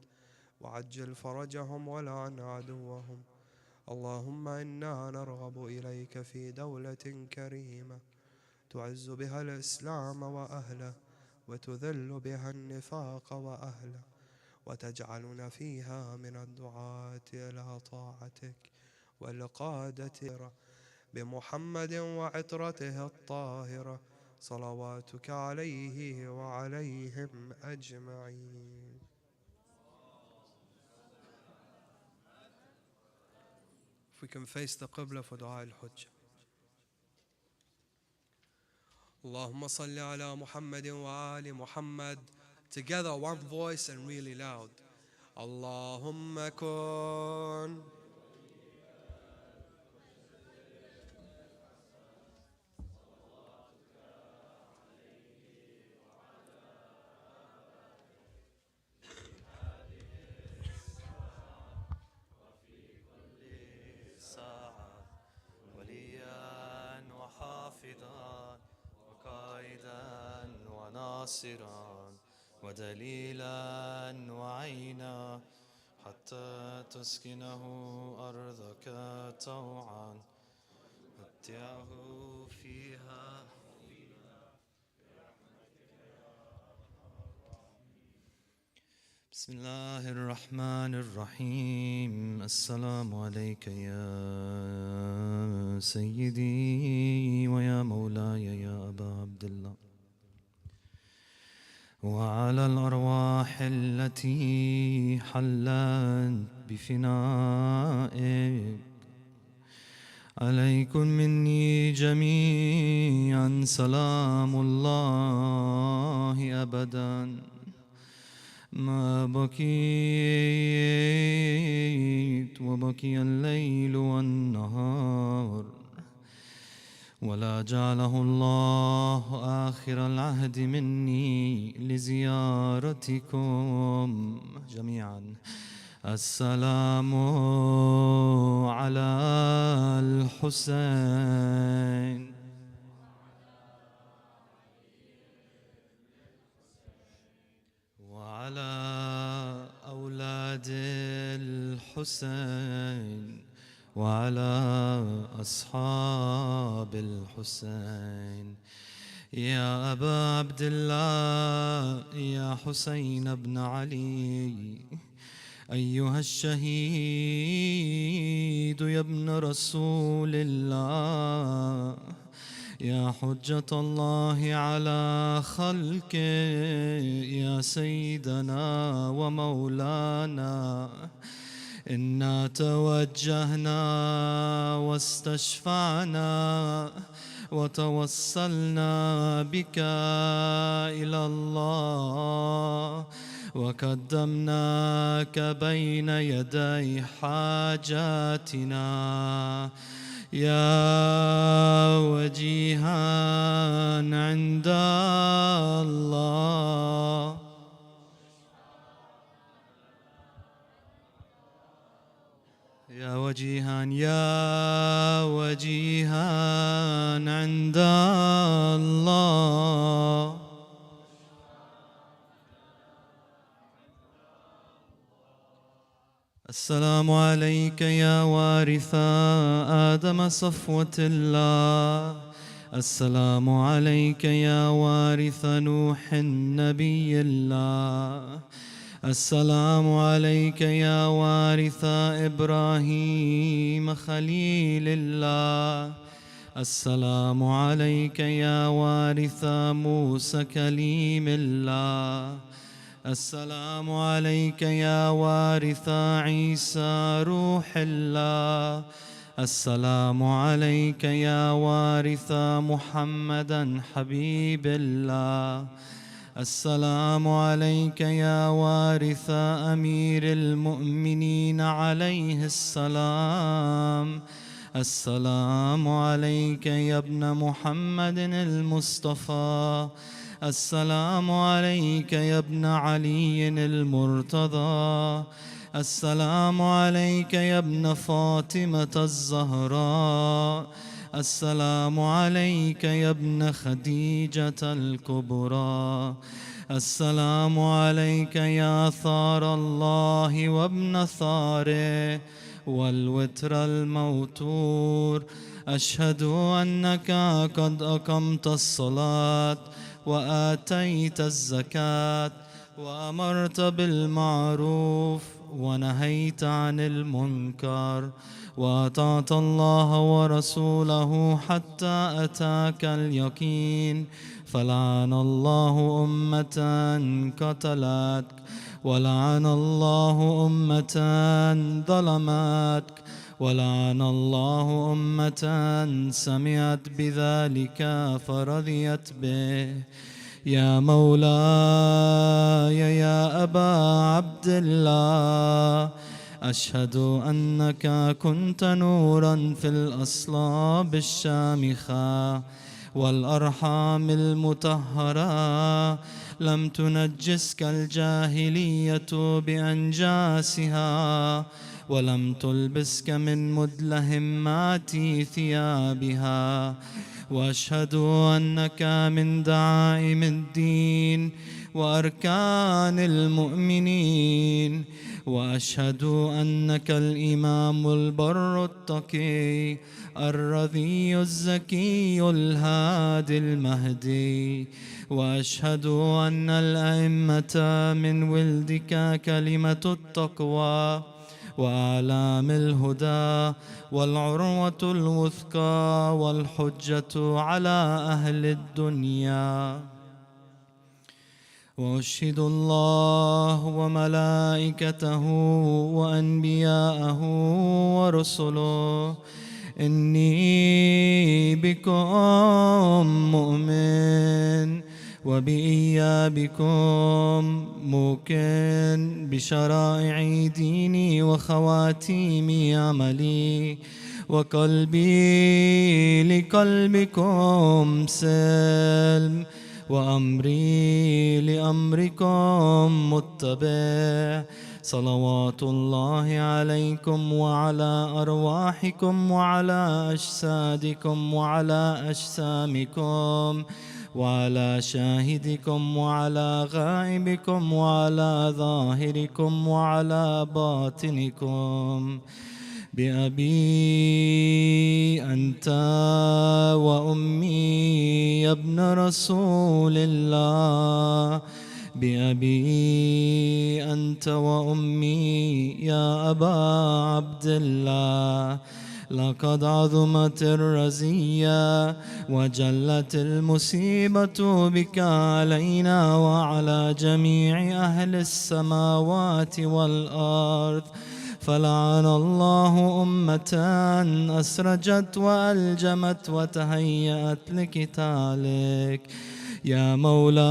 [SPEAKER 1] وعجل فرجهم ولعن عدوهم. اللهم إنا نرغب إليك في دولة كريمة تعز بها الإسلام وأهله وتذل بها النفاق وأهله وتجعلنا فيها من الدعاة إلى طاعتك والقادة بمحمد وعترته الطاهرة صلواتك عليه وعليهم أجمعين. If we can face the Qibla for Dua al-Hujjah. اللهم صل على محمد وآل محمد. Together, one voice and really loud. Allahumma kun.
[SPEAKER 2] وليا وحافظا وقائدا وناصرا ودليلا وعينا حتى تسكنه أرضك طوعا متعه فيها. بسم الله الرحمن الرحيم. السلام عليك يا سيدي ويا مولاي يا أبا عبد الله وعلى الأرواح التي حلت بفنائك. عليكم مني جميعا سلام الله أبدا ما بكيت وبكي الليل والنهار ولا جعله الله آخر العهد مني لزيارتكم جميعا. السلام على الحسين وعلى أولاد الحسين وعلى أصحاب الحسين. يا أبا عبد الله يا حسين بن علي أيها الشهيد يا ابن رسول الله يا حجة الله على خلقه يا سيدنا ومولانا. إنا توجهنا واستشفعنا وتوصلنا بك إلى الله وقدمناك بين يدي حاجاتنا يا وجيها عند الله. يا وجيها يا وجيها عند الله. السلام عليك يا وارث آدم صفوة الله. السلام عليك يا وارث نوح نبي الله. السلام عليك يا وارث إبراهيم خليل الله. السلام عليك يا وارث موسى كليم الله. السلام عليك يا وارث عيسى روح الله. السلام عليك يا وارث محمدا حبيب الله. السلام عليك يا وارث أمير المؤمنين عليه السلام. السلام عليك يا ابن محمد المصطفى. السلام عليك يا ابن علي المرتضى. السلام عليك يا ابن فاطمة الزهراء. السلام عليك يا ابن خديجة الكبرى. السلام عليك يا ثار الله وابن ثاره والوتر الموتور. أشهد أنك قد أقمت الصلاة وآتيت الزكاة وأمرت بالمعروف ونهيت عن المنكر وأطعت الله ورسوله حتى أتاك اليقين. فلعن الله أمة قتلتك ولعن الله أمة ظلمتك ولعن الله أمة سمعت بذلك فرضيت به. يا مولاي يا أبا عبد الله، أشهد أنك كنت نورا في الأصلاب الشامخة والأرحام المطهرة، لم تنجسك الجاهلية بأنجاسها ولم تلبسك من مدلهمات ثيابها. وأشهد أنك من دعائم الدين وأركان المؤمنين. وأشهد أنك الإمام البر التقي الرضي الزكي الهادي المهدي. وأشهد أن الأئمة من ولدك كلمة التقوى وأعلام الهدى والعروة الوثقى والحجة على أهل الدنيا. وأشهد الله وملائكته وأنبياءه ورسله إني بكم مؤمن وبإيابكم موقن بشرائع ديني وخواتيم عملي، وقلبي لقلبكم سلم وأمري لأمركم متبع. صلوات الله عليكم وعلى أرواحكم وعلى أجسادكم وعلى أجسامكم وعلى شاهدكم وعلى غائبكم وعلى ظاهركم وعلى باطنكم. بأبي أنت وأمي يا ابن رسول الله. بأبي أنت وأمي يا أبا عبد الله. لقد عظمت الرزية وجلت المصيبة بك علينا وعلى جميع أهل السماوات والأرض. فلعن الله أمة أسرجت وألجمت وتهيأت لقتالك. يا مولاي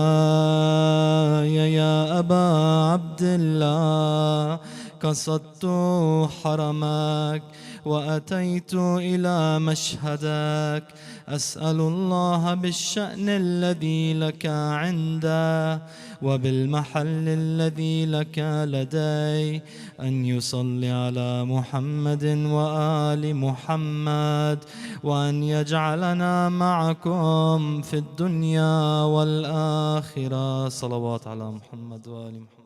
[SPEAKER 2] يا أبا عبد الله، قصدت حرمك وأتيت إلى مشهدك، أسأل الله بالشأن الذي لك عنده وبالمحل الذي لك لدي أن يصلي على محمد وآل محمد، وأن يجعلنا معكم في الدنيا والآخرة. صلوات على محمد وآل محمد.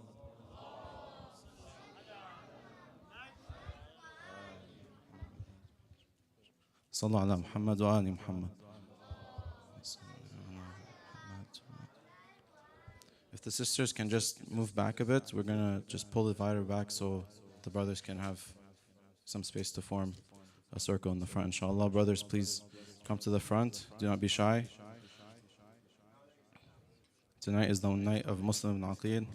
[SPEAKER 2] صلوا على محمد وآل محمد. If the sisters can just move back a bit, we're gonna just pull the divider back so the brothers can have some space to form a circle in the front. Inshallah, brothers, please come to the front. Do not be shy. Tonight is the night of Muslim Aqeed.